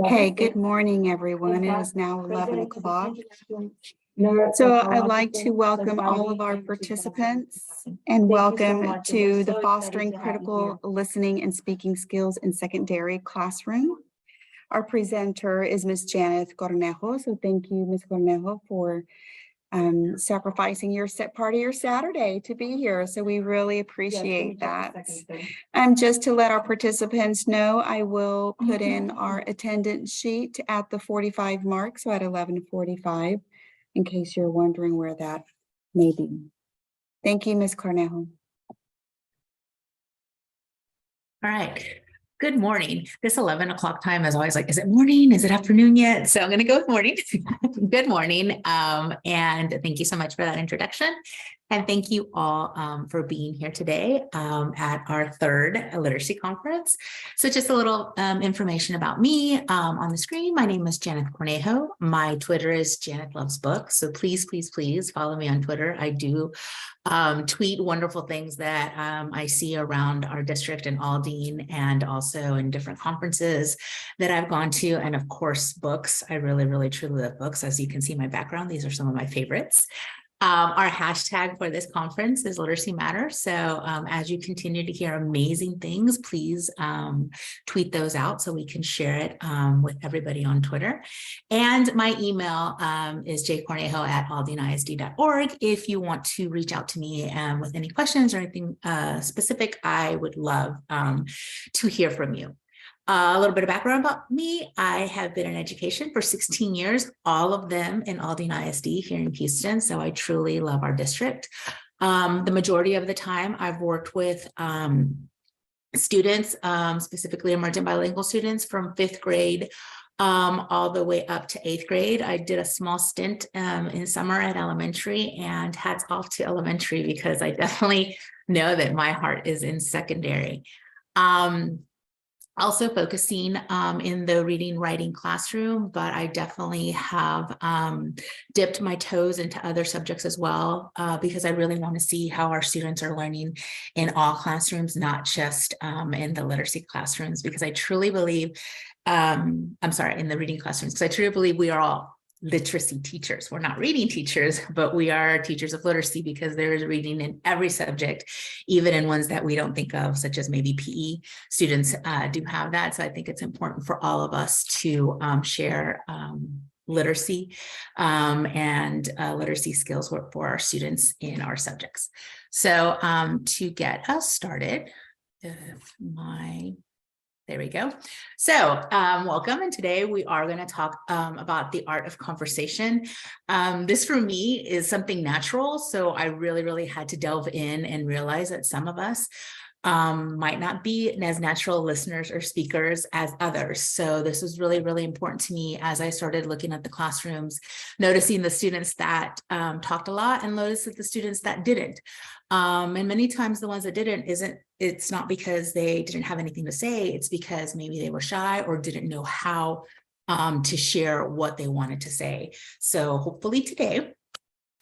Hey, good morning, everyone. It is now 11 o'clock. So I'd like to welcome all of our participants and welcome to the Fostering Critical Listening and Speaking Skills in Secondary Classroom. Our presenter is Ms. Janet Cornejo. So thank you, Ms. Cornejo, for sacrificing your part of your Saturday to be here. So we really appreciate that. Just to let our participants know, I will put in our attendance sheet at the 45 mark, so at 11:45, in case you're wondering where that may be. Thank you, Ms. Cornejo. All right. Good morning. This 11 o'clock time is always like, is it morning? Is it afternoon yet? So I'm going to go with morning. Good morning. And thank you so much for that introduction. And thank you all for being here today at our third literacy conference. So just a little information about me on the screen. My name is Janet Cornejo. My Twitter is Janet Loves Books. So please, please, please follow me on Twitter. I do tweet wonderful things that I see around our district in Aldine and also in different conferences that I've gone to. And of course, books. I really, really, truly love books. As you can see my background, these are some of my favorites. Our hashtag for this conference is Literacy Matters. So as you continue to hear amazing things, please tweet those out so we can share it with everybody on Twitter. And my email is jcornejo@aldineisd.org. If you want to reach out to me with any questions or anything specific, I would love to hear from you. A little bit of background about me. I have been in education for 16 years, all of them in Aldine ISD here in Houston. So I truly love our district. The majority of the time I've worked with students, specifically emergent bilingual students from 5th grade all the way up to 8th grade. I did a small stint in summer at elementary, and hats off to elementary because I definitely know that my heart is in secondary. Also focusing in the reading writing classroom, but I definitely have dipped my toes into other subjects as well because I really want to see how our students are learning in all classrooms, not just in the literacy classrooms, because I truly believe, in the reading classrooms, because I truly believe we are all literacy teachers. We're not reading teachers, but we are teachers of literacy because there is reading in every subject, even in ones that we don't think of, such as maybe PE. Students do have that. So I think it's important for all of us to share literacy and literacy skills for our students in our subjects. So to get us started, there we go. So welcome. And today we are going to talk about the art of conversation. This for me is something natural. So I really, really had to delve in and realize that some of us might not be as natural listeners or speakers as others. So this was really, really important to me as I started looking at the classrooms, noticing the students that talked a lot and noticed that the students that didn't. And many times the ones that didn't, it's not because they didn't have anything to say, it's because maybe they were shy or didn't know how to share what they wanted to say. So hopefully today,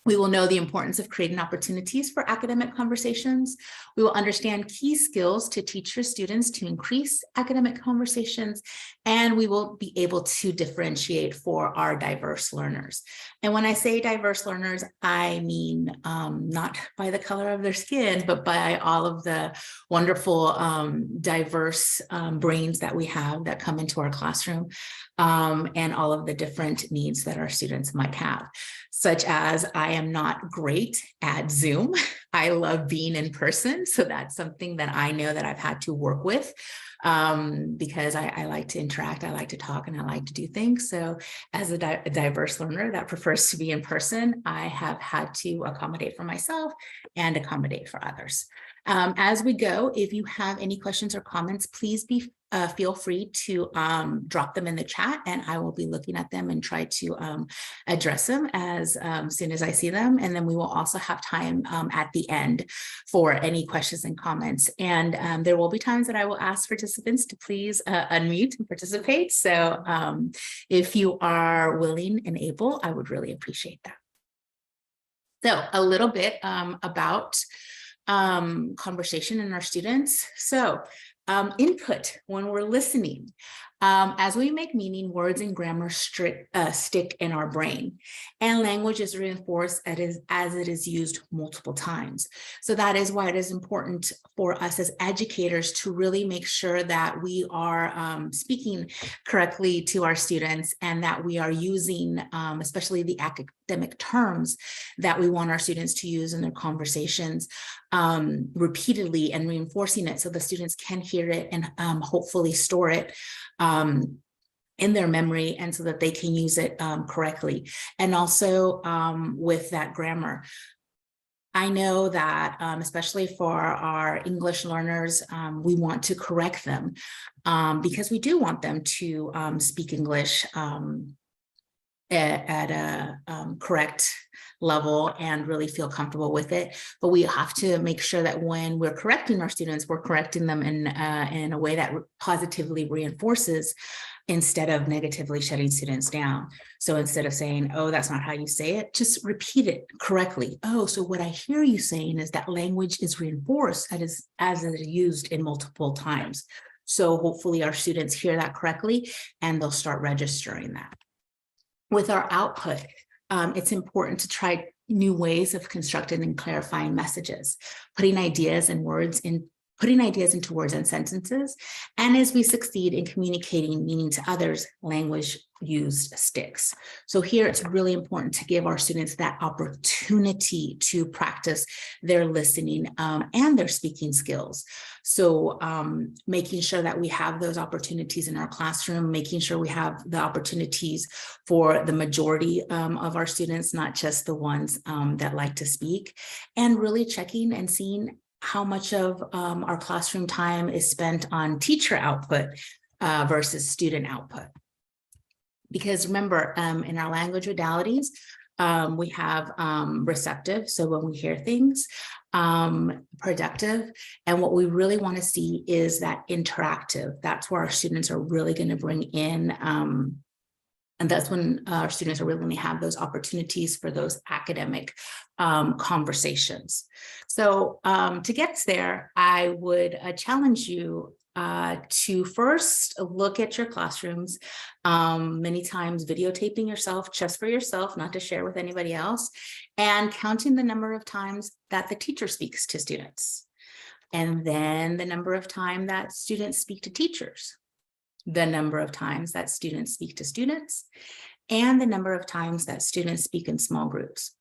we will know the importance of creating opportunities for academic conversations. We will understand key skills to teach your students to increase academic conversations, and we will be able to differentiate for our diverse learners. And when I say diverse learners, I mean not by the color of their skin, but by all of the wonderful diverse brains that we have that come into our classroom and all of the different needs that our students might have, such as I am not great at Zoom. I love being in person. So that's something that I know that I've had to work with because I like to interact, I like to talk, and I like to do things. So as a diverse learner that prefers to be in person, I have had to accommodate for myself and accommodate for others. As we go, if you have any questions or comments, please feel free to drop them in the chat, and I will be looking at them and try to address them as soon as I see them. And then we will also have time at the end for any questions and comments. And there will be times that I will ask participants to please unmute and participate. So if you are willing and able, I would really appreciate that. So a little bit about conversation in our students. So input when we're listening. As we make meaning, words and grammar stick in our brain, and language is reinforced as it is used multiple times. So that is why it is important for us as educators to really make sure that we are speaking correctly to our students, and that we are using especially the academic terms that we want our students to use in their conversations repeatedly, and reinforcing it so the students can hear it and hopefully store it in their memory, and so that they can use it correctly. And also with that grammar, I know that especially for our English learners, we want to correct them because we do want them to speak English at a correct level and really feel comfortable with it. But we have to make sure that when we're correcting our students, we're correcting them in a way that positively reinforces instead of negatively shutting students down. So instead of saying, oh, that's not how you say it, just repeat it correctly. Oh, so what I hear you saying is that language is reinforced as it is used in multiple times. So hopefully our students hear that correctly and they'll start registering that. With our output, it's important to try new ways of constructing and clarifying messages, putting ideas into words and sentences. And as we succeed in communicating meaning to others, language used sticks. So here it's really important to give our students that opportunity to practice their listening and their speaking skills. So making sure that we have those opportunities in our classroom, making sure we have the opportunities for the majority of our students, not just the ones that like to speak, and really checking and seeing how much of our classroom time is spent on teacher output versus student output. Because remember, in our language modalities, we have receptive, so when we hear things, productive, and what we really want to see is that interactive. That's where our students are really going to bring in, and that's when our students are really going to have those opportunities for those academic conversations. So to get us there, I would challenge you to first look at your classrooms, many times videotaping yourself just for yourself, not to share with anybody else, and counting the number of times that the teacher speaks to students, and then the number of times that students speak to teachers, the number of times that students speak to students, and the number of times that students speak in small groups.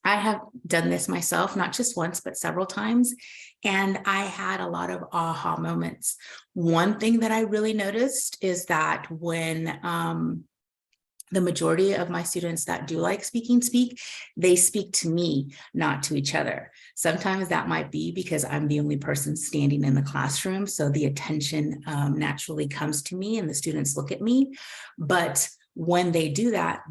I have done this myself, not just once, but several times, and I had a lot of aha moments. One thing that I really noticed is that when the majority of my students that do like speak, they speak to me, not to each other. Sometimes that might be because I'm the only person standing in the classroom, so the attention naturally comes to me and the students look at me. But when they do that,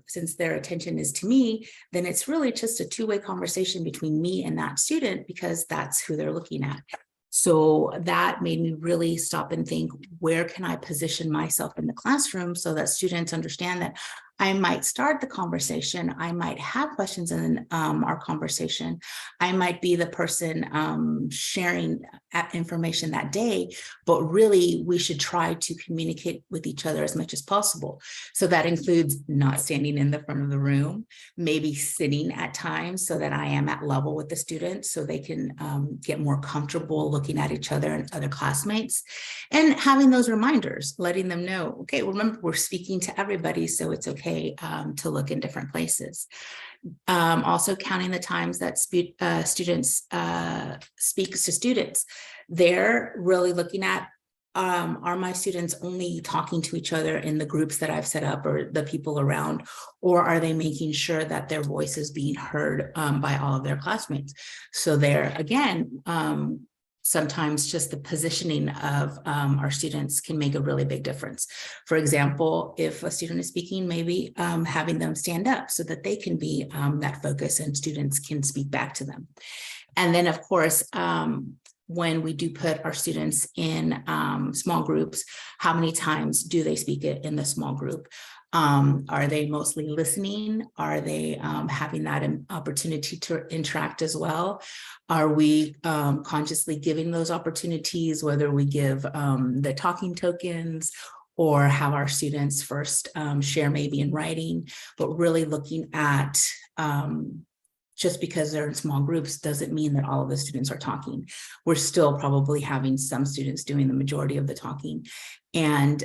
since their attention is to me, then it's really just a two-way conversation between me and that student, because that's who they're looking at. So that made me really stop and think, where can I position myself in the classroom so that students understand that I might start the conversation, I might have questions in our conversation, I might be the person sharing information that day, but really we should try to communicate with each other as much as possible. So that includes not standing in the front of the room, maybe sitting at times so that I am at level with the students so they can get more comfortable looking at each other and other classmates, and having those reminders, letting them know, okay, remember, we're speaking to everybody, so it's okay to look in different places. Also counting the times that students speaks to students. They're really looking at, are my students only talking to each other in the groups that I've set up or the people around, or are they making sure that their voice is being heard by all of their classmates? So there again, sometimes just the positioning of our students can make a really big difference. For example, if a student is speaking, maybe having them stand up so that they can be that focus and students can speak back to them. And then of course, when we do put our students in small groups, how many times do they speak it in the small group? Are they mostly listening? Are they having that opportunity to interact as well? Are we consciously giving those opportunities, whether we give the talking tokens or have our students first share maybe in writing, but really looking at just because they're in small groups doesn't mean that all of the students are talking. We're still probably having some students doing the majority of the talking. And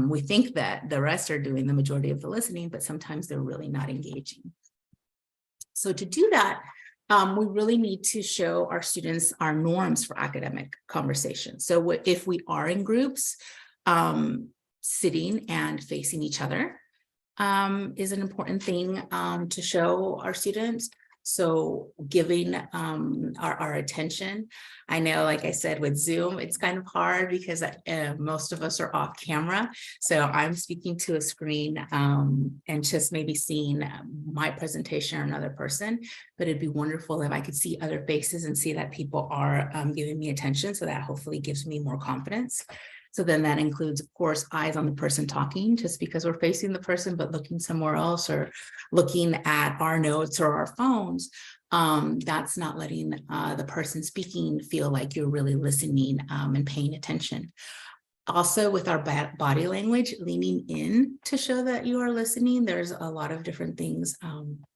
we think that the rest are doing the majority of the listening, but sometimes they're really not engaging. So to do that, we really need to show our students our norms for academic conversation. So if we are in groups, sitting and facing each other is an important thing to show our students. So giving our attention. I know, like I said, with Zoom, it's kind of hard because most of us are off camera. So I'm speaking to a screen and just maybe seeing my presentation or another person, but it'd be wonderful if I could see other faces and see that people are giving me attention. So that hopefully gives me more confidence. So then that includes, of course, eyes on the person talking, just because we're facing the person, but looking somewhere else or looking at our notes or our phones. That's not letting the person speaking feel like you're really listening and paying attention. Also, with our body language, leaning in to show that you are listening. There's a lot of different things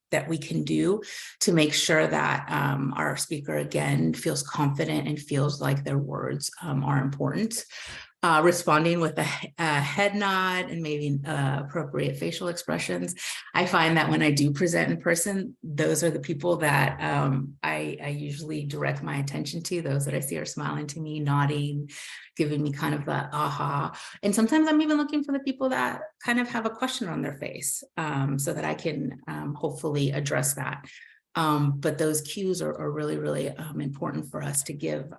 that we can do to make sure that our speaker, again, feels confident and feels like their words are important. Responding with a head nod and maybe appropriate facial expressions. I find that when I do present in person, those are the people that I usually direct my attention to, those that I see are smiling to me, nodding, giving me kind of the aha. And sometimes I'm even looking for the people that kind of have a question on their face so that I can hopefully address that. But those cues are really, really important for us to give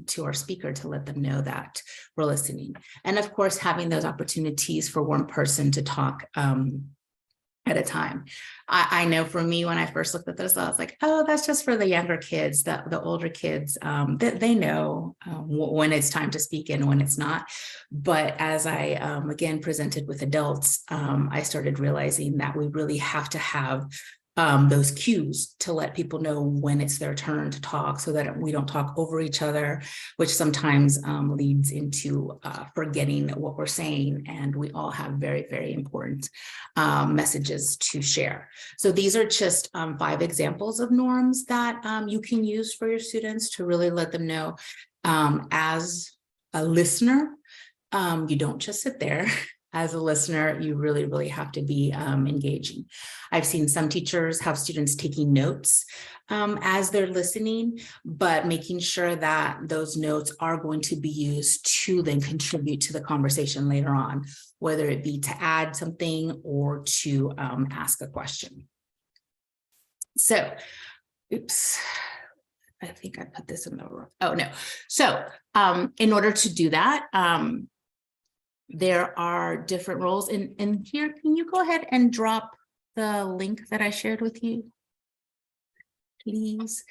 to our speaker to let them know that we're listening. And of course, having those opportunities for one person to talk at a time. I know for me, when I first looked at this, I was like, oh, that's just for the younger kids, the older kids, that they know when it's time to speak and when it's not. But as I, again, presented with adults, I started realizing that we really have to have those cues to let people know when it's their turn to talk so that we don't talk over each other, which sometimes leads into forgetting what we're saying. And we all have very, very important messages to share. So these are just 5 examples of norms that you can use for your students to really let them know as a listener, you don't just sit there. As a listener, you really, really have to be engaging. I've seen some teachers have students taking notes as they're listening, but making sure that those notes are going to be used to then contribute to the conversation later on, whether it be to add something or to ask a question. So, oops. I think I put this in the wrong. Oh, no. So in order to do that, there are different roles in here. Can you go ahead and drop the link that I shared with you, please?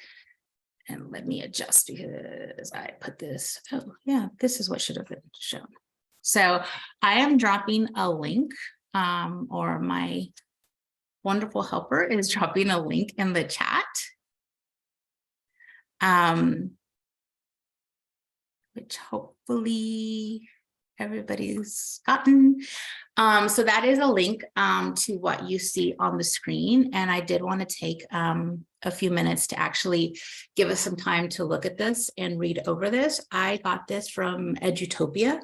And let me adjust because I put this. Oh, yeah, this is what should have been shown. So I am dropping a link, or my wonderful helper is dropping a link in the chat. Which hopefully everybody's gotten. So that is a link to what you see on the screen. And I did want to take a few minutes to actually give us some time to look at this and read over this. I got this from Edutopia,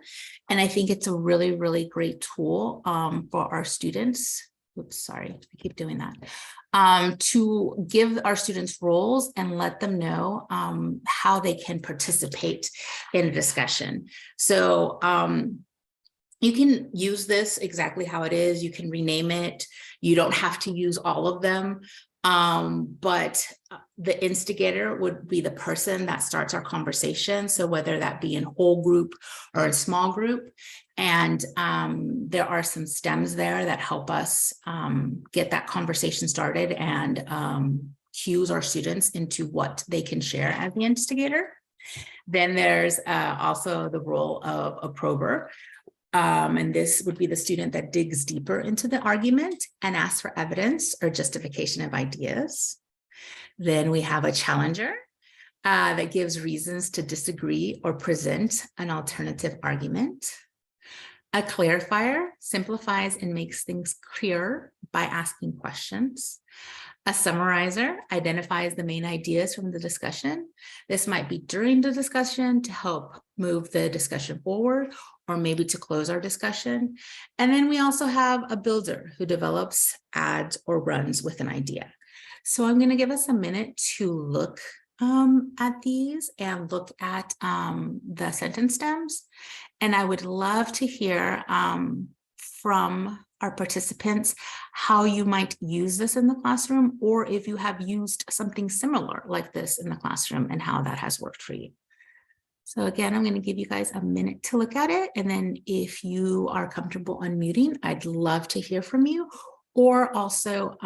and I think it's a really, really great tool for our students. Oops, sorry, I keep doing that. To give our students roles and let them know how they can participate in a discussion. So you can use this exactly how it is. You can rename it. You don't have to use all of them. But the instigator would be the person that starts our conversation. So whether that be in whole group or a small group. And there are some stems there that help us get that conversation started and cues our students into what they can share as the instigator. Then there's also the role of a prober. And this would be the student that digs deeper into the argument and asks for evidence or justification of ideas. Then we have a challenger that gives reasons to disagree or present an alternative argument. A clarifier simplifies and makes things clearer by asking questions. A summarizer identifies the main ideas from the discussion. This might be during the discussion to help move the discussion forward, or maybe to close our discussion. And then we also have a builder who develops, adds, or runs with an idea. So I'm going to give us a minute to look at these and look at the sentence stems. And I would love to hear from our participants how you might use this in the classroom, or if you have used something similar like this in the classroom and how that has worked for you. So again, I'm going to give you guys a minute to look at it. And then if you are comfortable unmuting, I'd love to hear from you. Or also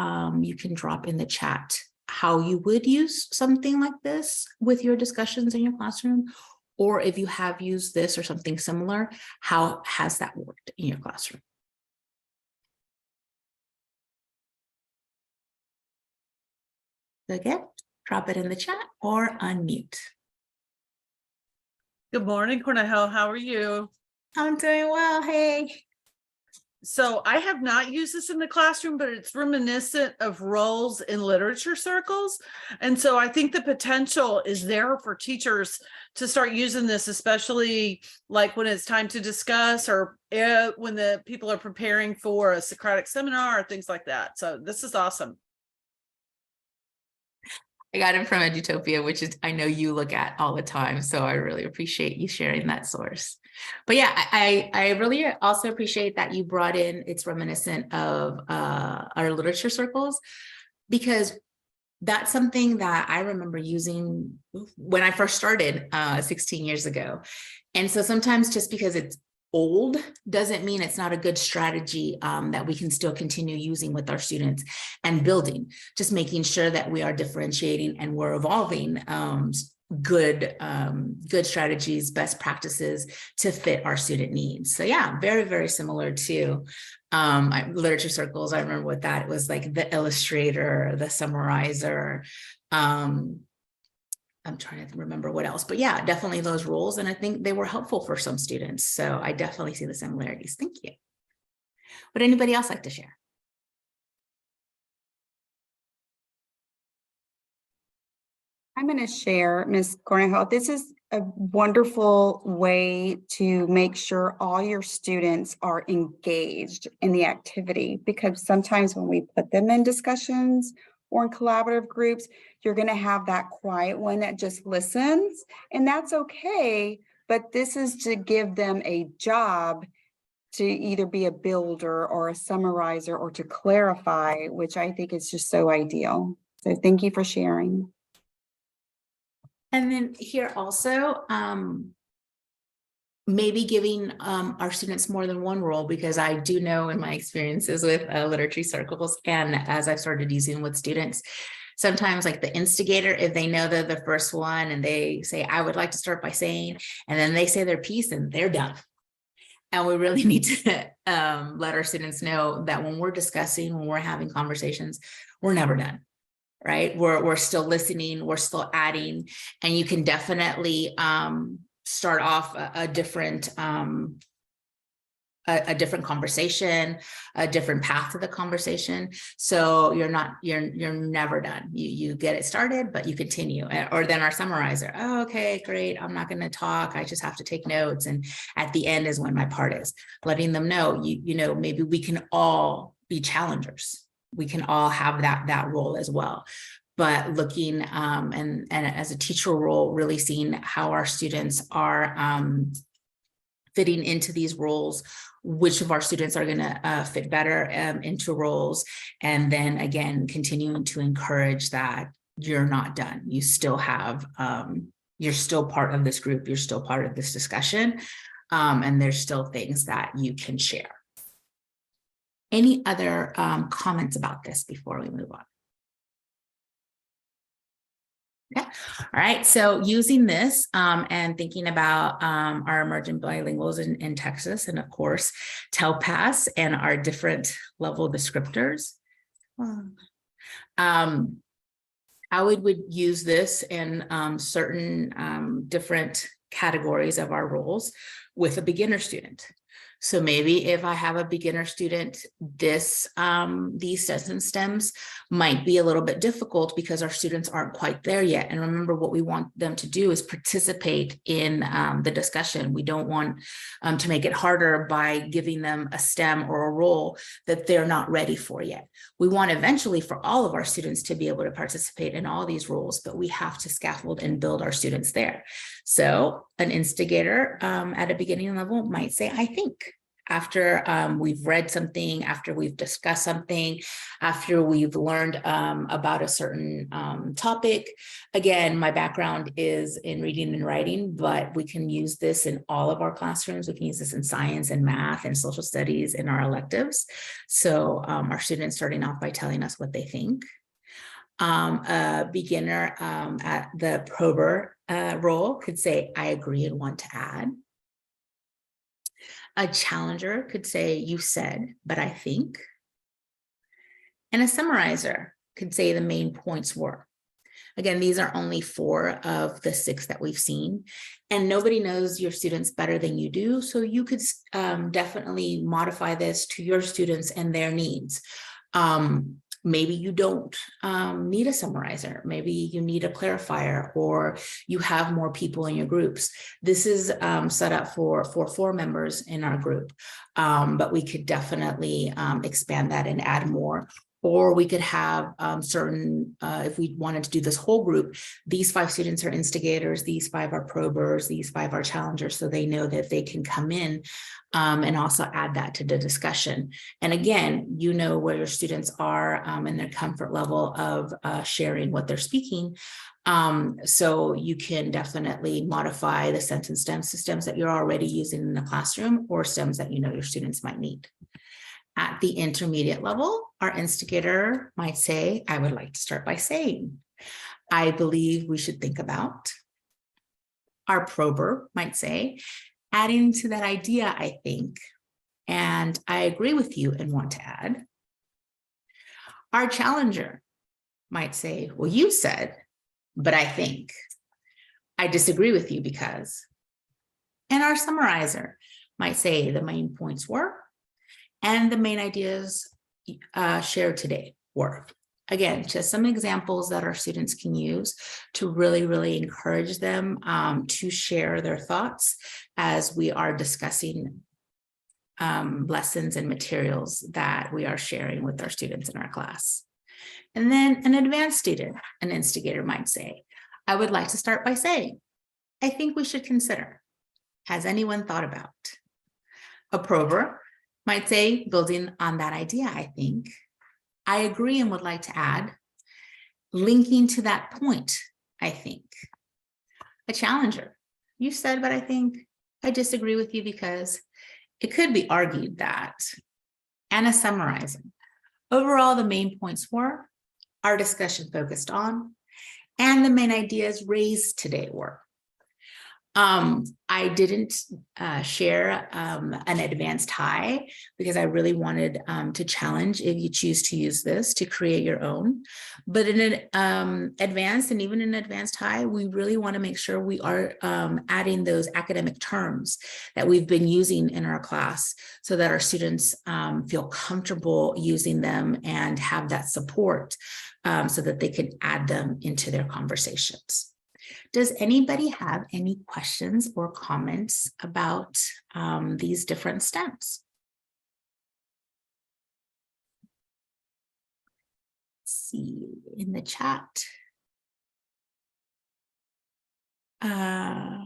you can drop in the chat how you would use something like this with your discussions in your classroom. Or if you have used this or something similar, how has that worked in your classroom? So again, drop it in the chat or unmute. Good morning, Cornell. How are you? I'm doing well. Hey. So I have not used this in the classroom, but it's reminiscent of roles in literature circles. And so I think the potential is there for teachers to start using this, especially like when it's time to discuss, or when the people are preparing for a Socratic seminar or things like that. So this is awesome. I got it from Edutopia, which is I know you look at all the time. So I really appreciate you sharing that source. But yeah, I really also appreciate that you brought in, it's reminiscent of our literature circles, because that's something that I remember using when I first started 16 years ago. And so sometimes just because it's old doesn't mean it's not a good strategy that we can still continue using with our students and building, just making sure that we are differentiating and we're evolving good strategies, best practices to fit our student needs. So yeah, very, very similar to literature circles. I remember what that, it was like the illustrator, the summarizer, I'm trying to remember what else, but yeah, definitely those roles. And I think they were helpful for some students. So I definitely see the similarities. Thank you. Would anybody else like to share? I'm going to share, Ms. Cornell. This is a wonderful way to make sure all your students are engaged in the activity, because sometimes when we put them in discussions or in collaborative groups, you're going to have that quiet one that just listens, and that's okay. But this is to give them a job to either be a builder or a summarizer or to clarify, which I think is just so ideal. So thank you for sharing. And then here also, maybe giving our students more than one role, because I do know in my experiences with literature circles, and as I've started using with students, sometimes like the instigator, if they know they're the first one and they say, I would like to start by saying, and then they say their piece and they're done. And we really need to let our students know that when we're discussing, when we're having conversations, we're never done. Right? We're still listening, we're still adding, and you can definitely start off a different conversation, a different path to the conversation. So you're never done. You get it started, but you continue. Or then our summarizer, oh, okay, great. I'm not going to talk. I just have to take notes. And at the end is when my part is, letting them know, you know, maybe we can all be challengers. We can all have that role as well. But looking and as a teacher role, really seeing how our students are fitting into these roles, which of our students are going to fit better into roles, and then again continuing to encourage that you're not done. You still have you're still part of this group, you're still part of this discussion, and there's still things that you can share. Any other comments about this before we move on? Yeah. All right. So using this and thinking about our emerging bilinguals in Texas, and of course, TELPAS and our different level descriptors. I would use this in certain different categories of our roles with a beginner student. So maybe if I have a beginner student, these sentence stems might be a little bit difficult because our students aren't quite there yet. And remember, what we want them to do is participate in the discussion. We don't want to make it harder by giving them a stem or a role that they're not ready for yet. We want eventually for all of our students to be able to participate in all these roles, but we have to scaffold and build our students there. So an instigator at a beginning level might say, I think, after we've read something, after we've discussed something, after we've learned about a certain topic. Again, my background is in reading and writing, but we can use this in all of our classrooms. We can use this in science and math and social studies in our electives. So our students starting off by telling us what they think. A beginner at the prober role could say, I agree and want to add. A challenger could say, you said, but I think. And a summarizer could say the main points were. Again, these are only 4 of the 6 that we've seen, and nobody knows your students better than you do. So you could definitely modify this to your students and their needs. Maybe you don't need a summarizer. Maybe you need a clarifier, or you have more people in your groups. This is set up for 4 members in our group, but we could definitely expand that and add more. Or we could have certain, if we wanted to do this whole group, these 5 students are instigators, these 5 are probers, these 5 are challengers, so they know that they can come in and also add that to the discussion. And again, you know where your students are in their comfort level of sharing what they're speaking. So you can definitely modify the sentence stems to stems that you're already using in the classroom, or stems that you know your students might need. At the intermediate level, our instigator might say, I would like to start by saying, I believe we should think about. Our prober might say, adding to that idea, I think, and I agree with you and want to add. Our challenger might say, well, you said, but I think. I disagree with you because. And our summarizer might say the main points were, and the main ideas shared today were. Again, just some examples that our students can use to really, really encourage them to share their thoughts as we are discussing lessons and materials that we are sharing with our students in our class. And then an advanced student, an instigator might say, I would like to start by saying, I think we should consider. Has anyone thought about? A prober might say, building on that idea, I think, I agree and would like to add, linking to that point, I think. A challenger, you said, but I think, I disagree with you because it could be argued that. And a summarizing. Overall, the main points were, our discussion focused on, and the main ideas raised today were. I didn't share an advanced high because I really wanted to challenge, if you choose to use this, to create your own. But in an advanced and even in advanced high, we really want to make sure we are adding those academic terms that we've been using in our class so that our students feel comfortable using them and have that support so that they can add them into their conversations. Does anybody have any questions or comments about these different stems? Let's see in the chat. Oh,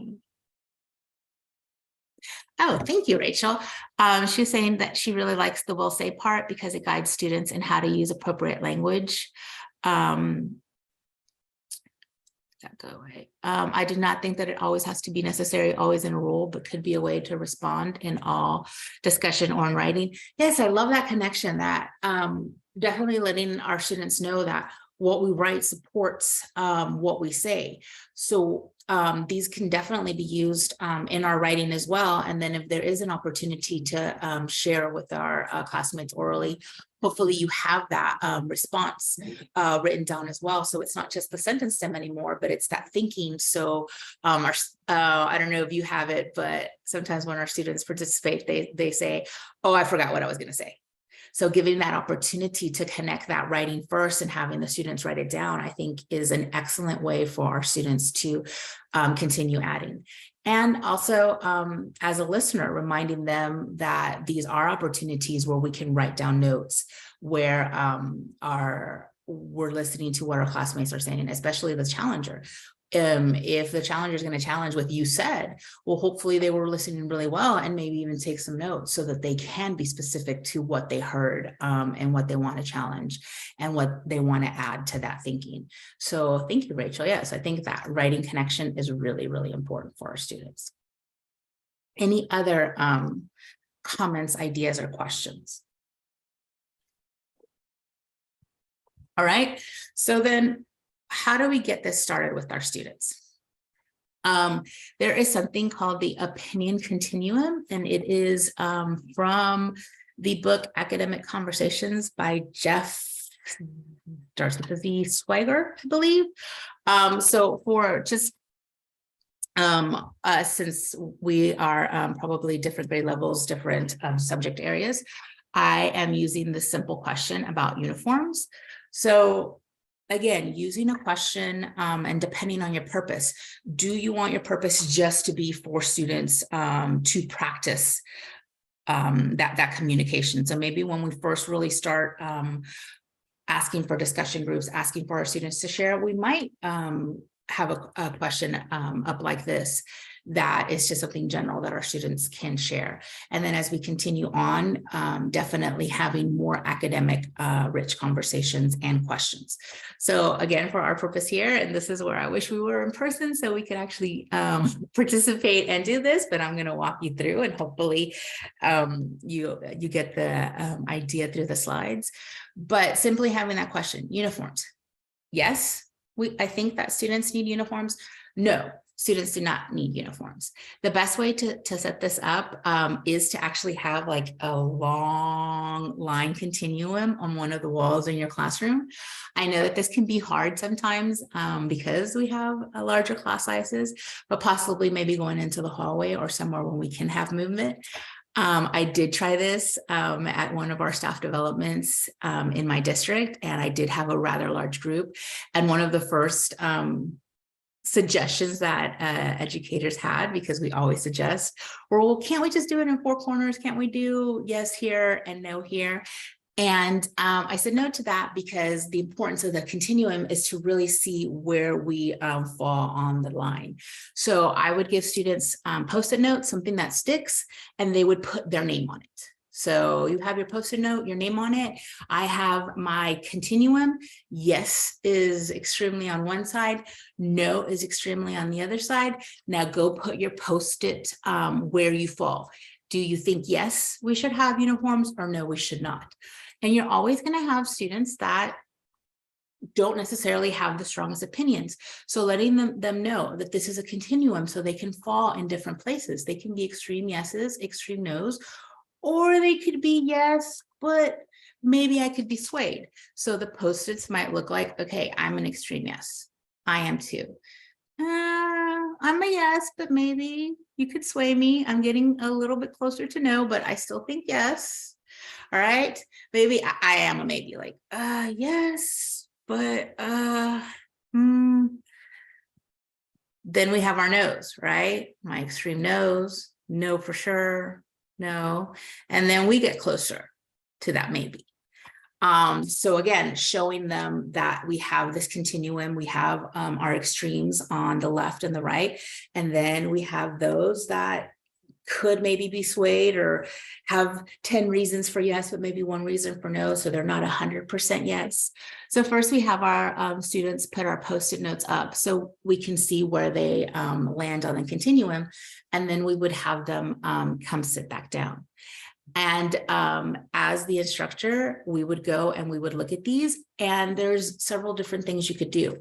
thank you, Rachel. She's saying that she really likes the will say part because it guides students in how to use appropriate language. Go away. I do not think that it always has to be necessary, always in a rule, but could be a way to respond in all discussion or in writing. Yes, I love that connection, that definitely letting our students know that what we write supports what we say. So these can definitely be used in our writing as well. And then if there is an opportunity to share with our classmates orally, hopefully you have that response written down as well. So it's not just the sentence stem anymore, but it's that thinking. So I don't know if you have it, but sometimes when our students participate, they say, oh, I forgot what I was going to say. So giving that opportunity to connect that writing first and having the students write it down, I think is an excellent way for our students to continue adding. And also, as a listener, reminding them that these are opportunities where we can write down notes where we're listening to what our classmates are saying, especially the challenger. If the challenger is going to challenge what you said, well, hopefully they were listening really well and maybe even take some notes so that they can be specific to what they heard and what they want to challenge and what they want to add to that thinking. So thank you, Rachel. Yes, I think that writing connection is really, really important for our students. Any other comments, ideas, or questions? All right, so then how do we get this started with our students? There is something called the opinion continuum, and it is from the book Academic Conversations by Jeff, starts with a V, Swigert, I believe. So for just since we are probably different grade levels, different subject areas, I am using the simple question about uniforms. So again, using a question and depending on your purpose, do you want your purpose just to be for students to practice that communication? So maybe when we first really start asking for discussion groups, asking for our students to share, we might have a question up like this that is just something general that our students can share. And then as we continue on, definitely having more academic rich conversations and questions. So again, for our purpose here, and this is where I wish we were in person so we could actually participate and do this, but I'm going to walk you through and hopefully you get the idea through the slides. But simply having that question, uniforms. Yes, I think that students need uniforms. No, students do not need uniforms. The best way to set this up is to actually have like a long line continuum on one of the walls in your classroom. I know that this can be hard sometimes because we have a larger class sizes, but possibly maybe going into the hallway or somewhere where we can have movement. I did try this at one of our staff developments in my district, and I did have a rather large group. And one of the first suggestions that educators had, because we always suggest, well, can't we just do it in four corners? Can't we do yes here and no here? And I said no to that because the importance of the continuum is to really see where we fall on the line. So I would give students Post-it notes, something that sticks, and they would put their name on it. So you have your Post-it note, your name on it. I have my continuum. Yes is extremely on one side. No is extremely on the other side. Now go put your Post-it where you fall. Do you think, yes, we should have uniforms, or no, we should not? And you're always going to have students that don't necessarily have the strongest opinions. So letting them know that this is a continuum so they can fall in different places. They can be extreme yeses, extreme nos, or they could be yes, but maybe I could be swayed. So the Post-its might look like, okay, I'm an extreme yes. I am too. I'm a yes, but maybe you could sway me. I'm getting a little bit closer to no, but I still think yes. All right. Maybe I am a maybe, like, yes, but then we have our no's, right? My extreme no's, no for sure, no. And then we get closer to that maybe. So again, showing them that we have this continuum, we have our extremes on the left and the right, and then we have those that could maybe be swayed or have 10 reasons for yes, but maybe one reason for no, so they're not 100% yes. So first we have our students put our Post-it notes up so we can see where they land on the continuum, and then we would have them come sit back down. And as the instructor, we would go and we would look at these, and there's several different things you could do.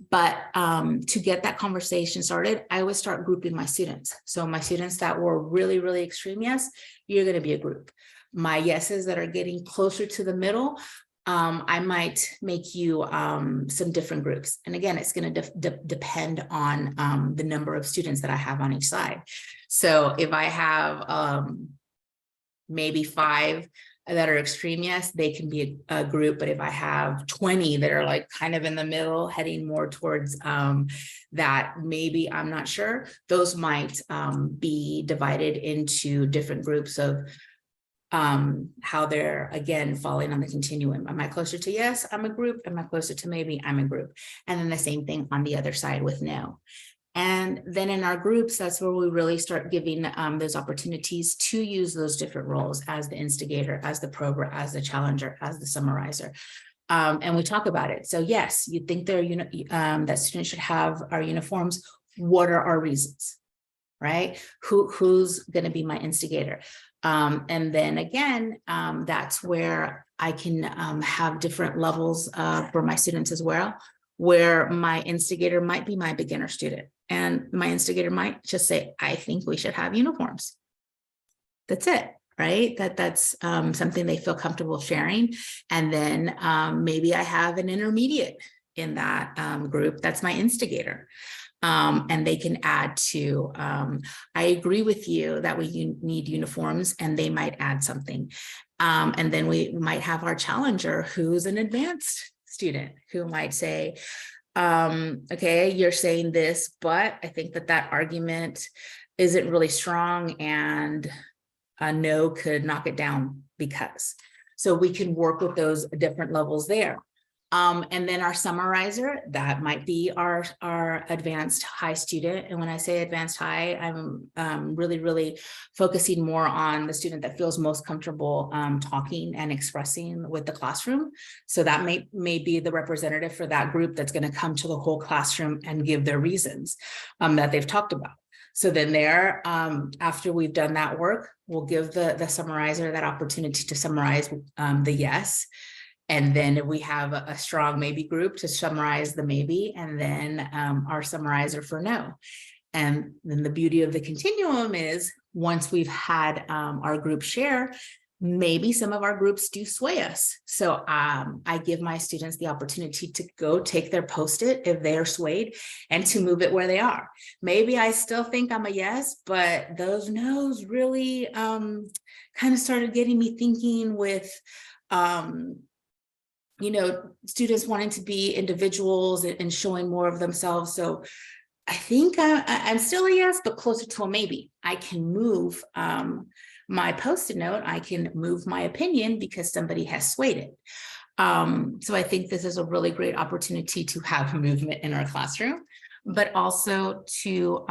But to get that conversation started, I would start grouping my students. So my students that were really, really extreme yes, you're going to be a group. My yeses that are getting closer to the middle, I might make you some different groups. And again, it's going to depend on the number of students that I have on each side. So if I have maybe 5 that are extreme yes, they can be a group. But if I have 20 that are like kind of in the middle, heading more towards that, maybe, I'm not sure, those might be divided into different groups of how they're, again, falling on the continuum. Am I closer to yes, I'm a group? Am I closer to maybe, I'm a group? And then the same thing on the other side with no. And then in our groups, that's where we really start giving those opportunities to use those different roles as the instigator, as the prober, as the challenger, as the summarizer. And we talk about it. So yes, you think they're, that students should have our uniforms. What are our reasons, right? Who's going to be my instigator? And then again, that's where I can have different levels for my students as well, where my instigator might be my beginner student. And my instigator might just say, I think we should have uniforms. That's it, right? That's something they feel comfortable sharing. And then maybe I have an intermediate in that group. That's my instigator. And they can add to, I agree with you that we need uniforms, and they might add something. And then we might have our challenger, who's an advanced student, who might say, okay, you're saying this, but I think that argument isn't really strong, and a no could knock it down because. So we can work with those different levels there. And then our summarizer, that might be our advanced high student. And when I say advanced high, I'm really, really focusing more on the student that feels most comfortable talking and expressing with the classroom. So that may be the representative for that group that's going to come to the whole classroom and give their reasons that they've talked about. So then there, after we've done that work, we'll give the summarizer that opportunity to summarize the yes. And then we have a strong maybe group to summarize the maybe, and then our summarizer for no. And then the beauty of the continuum is, once we've had our group share, maybe some of our groups do sway us. So I give my students the opportunity to go take their Post-it if they are swayed, and to move it where they are. Maybe I still think I'm a yes, but those no's really kind of started getting me thinking with students wanting to be individuals and showing more of themselves. So I think I'm still a yes, but closer to a maybe. I can move my Post-it note. I can move my opinion because somebody has swayed it. So I think this is a really great opportunity to have movement in our classroom, but also to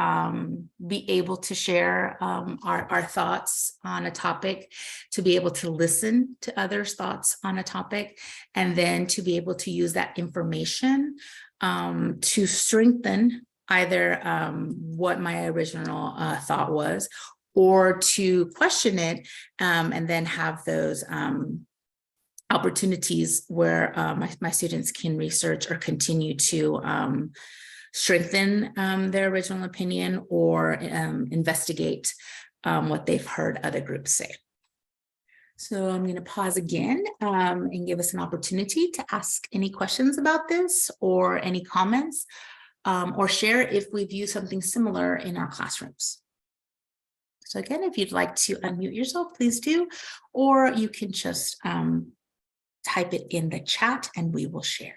be able to share our thoughts on a topic, to be able to listen to others' thoughts on a topic, and then to be able to use that information to strengthen either what my original thought was, or to question it, and then have those opportunities where my students can research or continue to strengthen their original opinion, or investigate what they've heard other groups say. So I'm going to pause again and give us an opportunity to ask any questions about this, or any comments, or share if we've used something similar in our classrooms. So again, if you'd like to unmute yourself, please do, or you can just type it in the chat and we will share.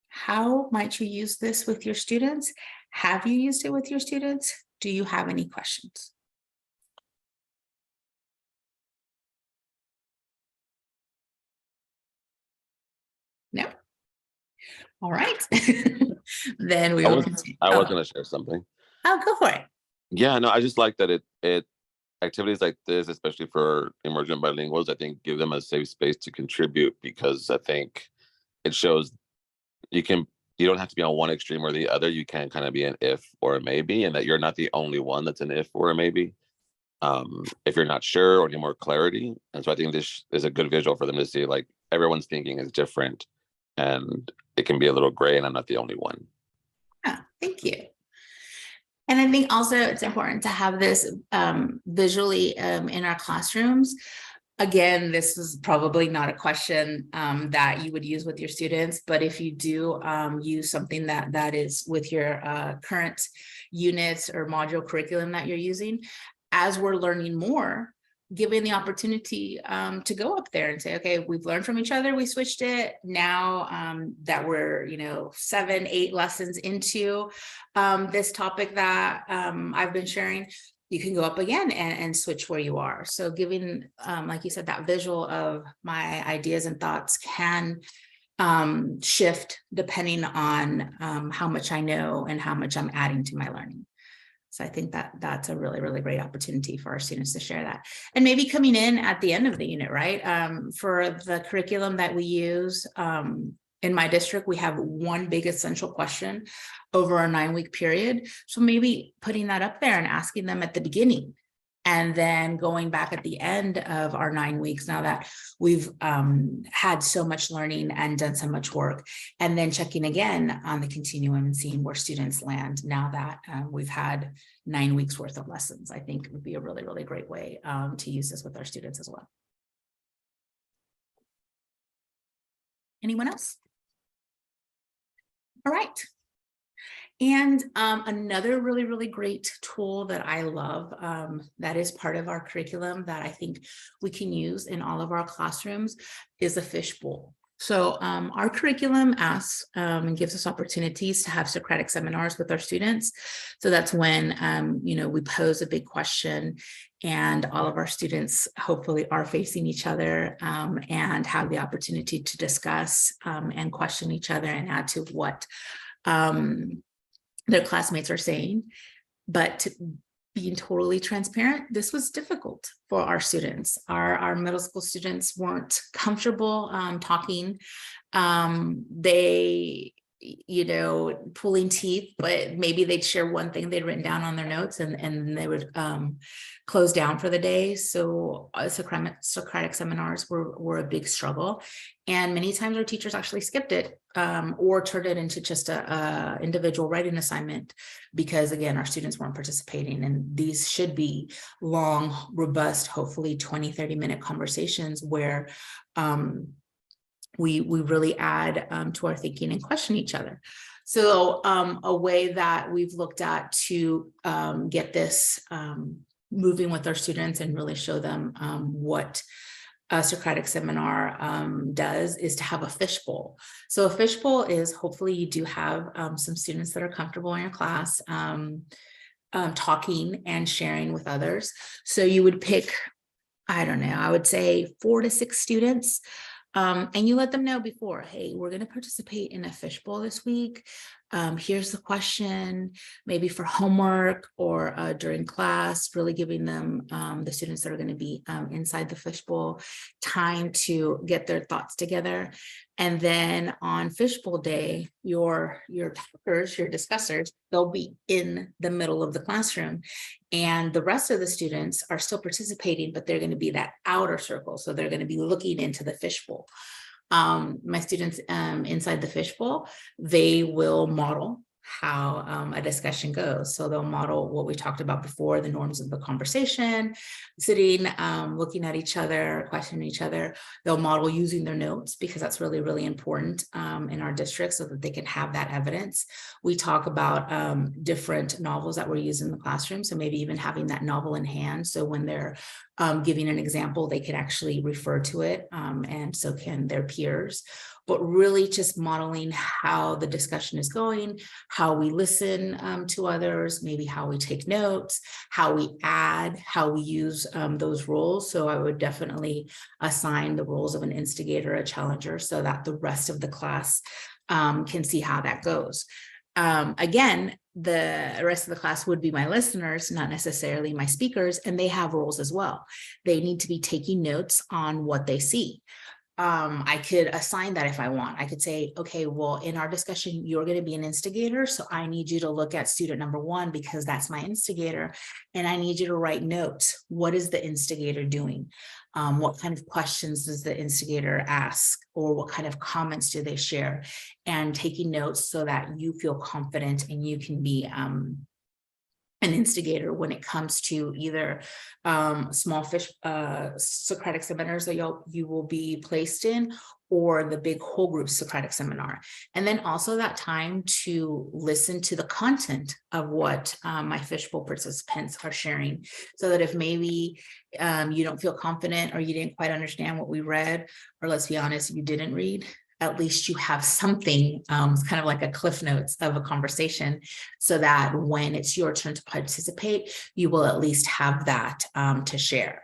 How might you use this with your students? Have you used it with your students? Do you have any questions? No? All right. Then we will continue. I was going to share something. Oh, go for it. Yeah, no, I just like that it activities like this, especially for emergent bilinguals, I think give them a safe space to contribute, because I think it shows you don't have to be on one extreme or the other. You can kind of be an if or a maybe, and that you're not the only one that's an if or a maybe. if you're not sure or need more clarity. And so I think this is a good visual for them to see, like, everyone's thinking is different and it can be a little gray and I'm not the only one. Yeah, thank you. And I think also it's important to have this visually in our classrooms. Again, this is probably not a question that you would use with your students, but if you do use something that is with your current units or module curriculum that you're using, as we're learning more, given the opportunity to go up there and say, okay, we've learned from each other, we switched it. Now that we're, 7, 8 lessons into this topic that I've been sharing, you can go up again and switch where you are. So giving, like you said, that visual of my ideas and thoughts can shift depending on how much I know and how much I'm adding to my learning. So I think that that's a really, really great opportunity for our students to share that. And maybe coming in at the end of the unit, right? For the curriculum that we use in my district, we have one big essential question over a 9-week period. So maybe putting that up there and asking them at the beginning, and then going back at the end of our 9 weeks, now that we've had so much learning and done so much work, and then checking again on the continuum and seeing where students land now that we've had 9 weeks worth of lessons. I think it would be a really, really great way to use this with our students as well. Anyone else? All right. And another really, really great tool that I love that is part of our curriculum that I think we can use in all of our classrooms is a fishbowl. So our curriculum asks and gives us opportunities to have Socratic seminars with our students. So that's when, we pose a big question and all of our students hopefully are facing each other and have the opportunity to discuss and question each other and add to what their classmates are saying. But being totally transparent, this was difficult for our students. Our middle school students weren't comfortable talking. They, pulling teeth, but maybe they'd share one thing they'd written down on their notes and they would close down for the day. So Socratic seminars were a big struggle. And many times our teachers actually skipped it or turned it into just a individual writing assignment because, again, our students weren't participating. And these should be long, robust, hopefully 20, 30-minute conversations where we really add to our thinking and question each other. So a way that we've looked at to get this moving with our students and really show them what a Socratic seminar does is to have a fishbowl. So a fishbowl is, hopefully you do have some students that are comfortable in your class talking and sharing with others. So you would pick, I don't know, I would say 4 to 6 students. And you let them know before, hey, we're going to participate in a fishbowl this week. Here's the question, maybe for homework or during class, really giving them, the students that are going to be inside the fishbowl, time to get their thoughts together. And then on fishbowl day, your talkers, your discussers, they'll be in the middle of the classroom. And the rest of the students are still participating, but they're going to be that outer circle. So they're going to be looking into the fishbowl. My students inside the fishbowl, they will model how a discussion goes. So they'll model what we talked about before, the norms of the conversation, sitting, looking at each other, questioning each other. They'll model using their notes because that's really, really important in our district so that they can have that evidence. We talk about different novels that we're using in the classroom. So maybe even having that novel in hand. So when they're giving an example, they can actually refer to it and so can their peers. But really just modeling how the discussion is going, how we listen to others, maybe how we take notes, how we add, how we use those roles. So I would definitely assign the roles of an instigator, a challenger, so that the rest of the class can see how that goes. Again, the rest of the class would be my listeners, not necessarily my speakers, and they have roles as well. They need to be taking notes on what they see. I could assign that if I want. I could say, okay, well, in our discussion, you're going to be an instigator. So I need you to look at student number 1 because that's my instigator. And I need you to write notes. What is the instigator doing? What kind of questions does the instigator ask? Or what kind of comments do they share? And taking notes so that you feel confident and you can be an instigator when it comes to either small fish Socratic seminars that you will be placed in, or the big whole group Socratic seminar. And then also that time to listen to the content of what my fishbowl participants are sharing, so that if maybe you don't feel confident or you didn't quite understand what we read, or let's be honest, you didn't read, at least you have something kind of like a cliff notes of a conversation, so that when it's your turn to participate, you will at least have that to share.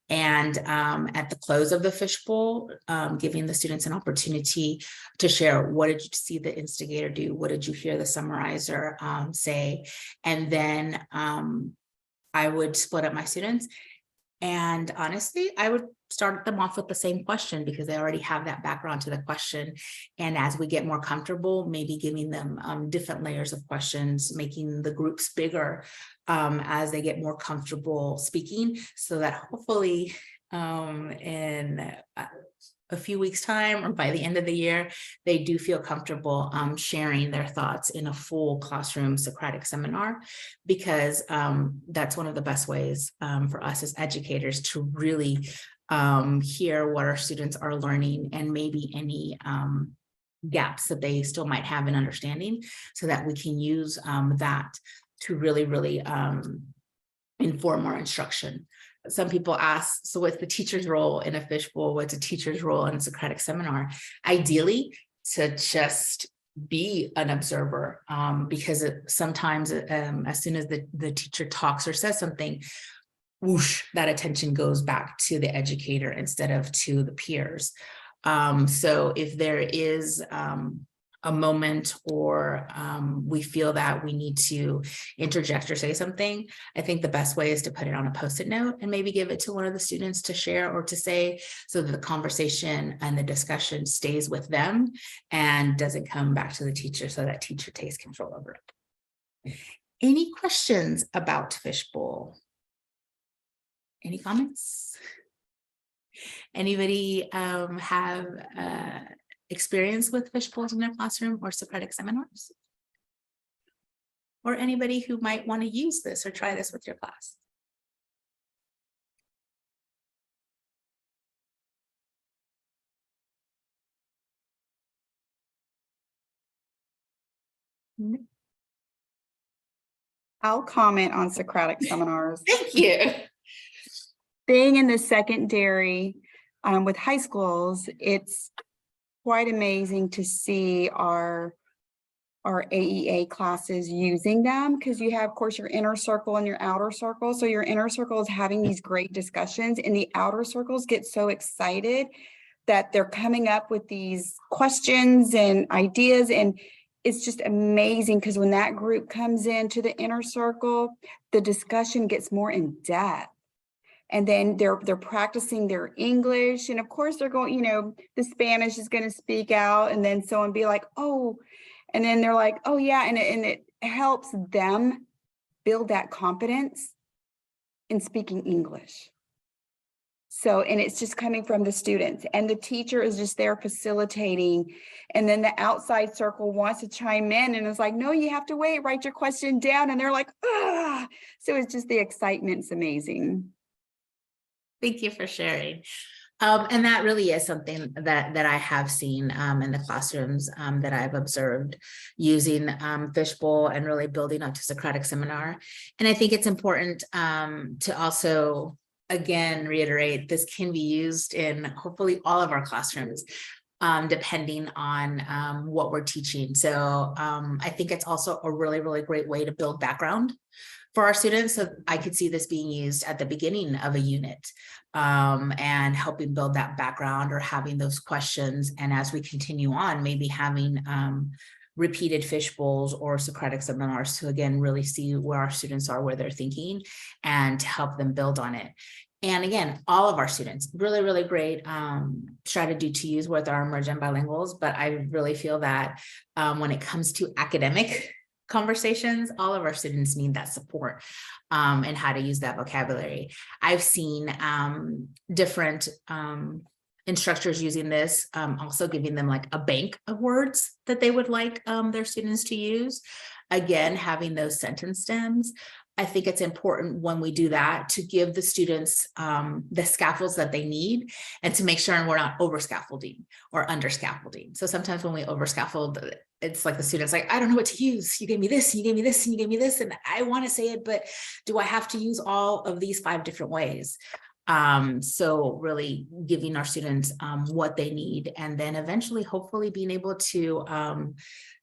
And at the close of the fishbowl, giving the students an opportunity to share, what did you see the instigator do? What did you hear the summarizer say? And then I would split up my students. And honestly, I would start them off with the same question because they already have that background to the question. And as we get more comfortable, maybe giving them different layers of questions, making the groups bigger as they get more comfortable speaking, so that hopefully in a few weeks' time or by the end of the year, they do feel comfortable sharing their thoughts in a full classroom Socratic seminar, because that's one of the best ways for us as educators to really hear what our students are learning and maybe any gaps that they still might have in understanding, so that we can use that to really inform our instruction. Some people ask, so what's the teacher's role in a fishbowl? What's a teacher's role in a Socratic seminar? Ideally, to just be an observer, because sometimes as soon as the teacher talks or says something, whoosh, that attention goes back to the educator instead of to the peers. So if there is a moment or we feel that we need to interject or say something, I think the best way is to put it on a Post-it note and maybe give it to one of the students to share or to say, so that the conversation and the discussion stays with them and doesn't come back to the teacher, so that teacher takes control over it. Any questions about fishbowl? Any comments? Anybody have experience with fishbowls in their classroom or Socratic seminars? Or anybody who might want to use this or try this with your class? I'll comment on Socratic seminars. Thank you. Being in the secondary with high schools, it's quite amazing to see our AEA classes using them, because you have, of course, your inner circle and your outer circle. So your inner circle is having these great discussions, and the outer circles get so excited that they're coming up with these questions and ideas, and it's just amazing, because when that group comes into the inner circle, the discussion gets more in depth. And then they're practicing their English. And of course they're going, the Spanish is going to speak out, and then someone be like, oh, and then they're like, oh yeah. And it helps them build that confidence in speaking English. So, and it's just coming from the students, and the teacher is just there facilitating. And then the outside circle wants to chime in and it's like, no, you have to wait, write your question down. And they're like, ah, so it's just the excitement's amazing. Thank you for sharing. And that really is something that I have seen in the classrooms that I've observed using fishbowl and really building up to Socratic seminar. And I think it's important to also, again, reiterate, this can be used in hopefully all of our classrooms, depending on what we're teaching. So I think it's also a really great way to build background for our students. So I could see this being used at the beginning of a unit and helping build that background or having those questions. And as we continue on, maybe having repeated fishbowls or Socratic seminars to, again, really see where our students are, where they're thinking, and to help them build on it. And again, all of our students, really, really great strategy to use with our emergent bilinguals. But I really feel that when it comes to academic conversations, all of our students need that support and how to use that vocabulary. I've seen different instructors using this, also giving them like a bank of words that they would like their students to use. Again, having those sentence stems. I think it's important when we do that to give the students the scaffolds that they need and to make sure we're not over scaffolding or under scaffolding. So sometimes when we over scaffold, it's like the students like, I don't know what to use. You gave me this, and you gave me this, and you gave me this, and I want to say it, but do I have to use all of these 5 different ways? So really giving our students what they need, and then eventually hopefully being able to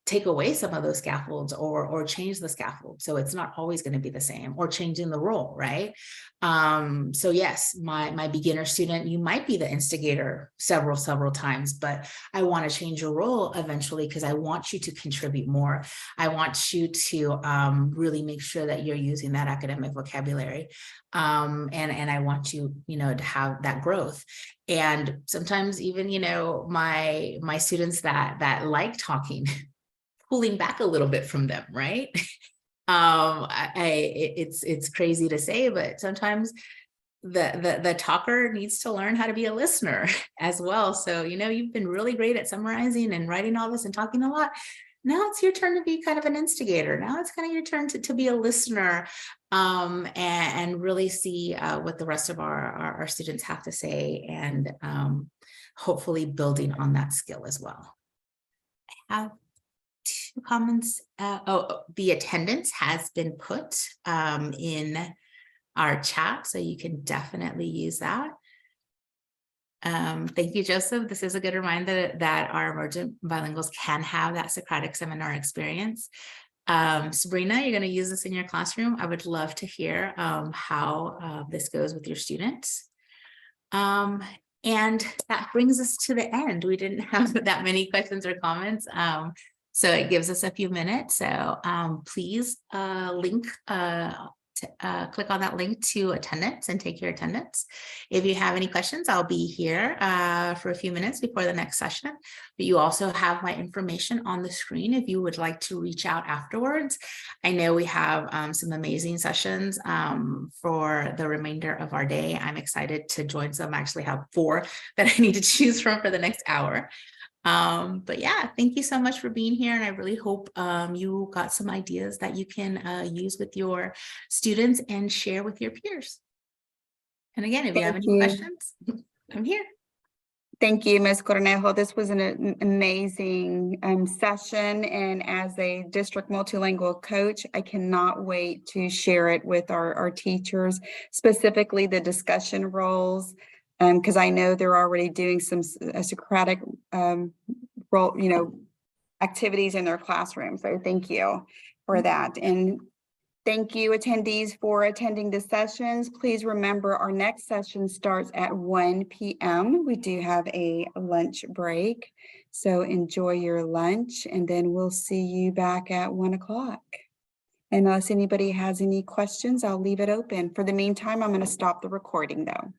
take away some of those scaffolds or change the scaffold. So it's not always going to be the same, or changing the role, right? So yes, my beginner student, you might be the instigator several times, but I want to change your role eventually because I want you to contribute more. I want you to really make sure that you're using that academic vocabulary. And I want you, to have that growth. And sometimes even, my students that like talking, pulling back a little bit from them, right? It's crazy to say, but sometimes the talker needs to learn how to be a listener as well. So, you've been really great at summarizing and writing all this and talking a lot. Now it's your turn to be kind of an instigator. Now it's kind of your turn to be a listener and really see what the rest of our students have to say, and hopefully building on that skill as well. I have 2 comments. The attendance has been put in our chat, so you can definitely use that. Thank you, Joseph. This is a good reminder that our emergent bilinguals can have that Socratic seminar experience. Sabrina, you're going to use this in your classroom. I would love to hear how this goes with your students. And that brings us to the end. We didn't have that many questions or comments. So it gives us a few minutes. So please click on that link to attendance and take your attendance. If you have any questions, I'll be here for a few minutes before the next session. But you also have my information on the screen if you would like to reach out afterwards. I know we have some amazing sessions for the remainder of our day. I'm excited to join some. I actually have 4 that I need to choose from for the next hour. But yeah, thank you so much for being here. And I really hope you got some ideas that you can use with your students and share with your peers. And again, if you have any questions, I'm here. Thank you, Ms. Cornejo. This was an amazing session. And as a district multilingual coach, I cannot wait to share it with our teachers, specifically the discussion roles. Because I know they're already doing some Socratic role, activities in their classroom. So thank you for that. And thank you, attendees, for attending the sessions. Please remember our next session starts at 1 p.m. We do have a lunch break. So enjoy your lunch, and then we'll see you back at 1 o'clock. Unless anybody has any questions, I'll leave it open. For the meantime, I'm going to stop the recording though.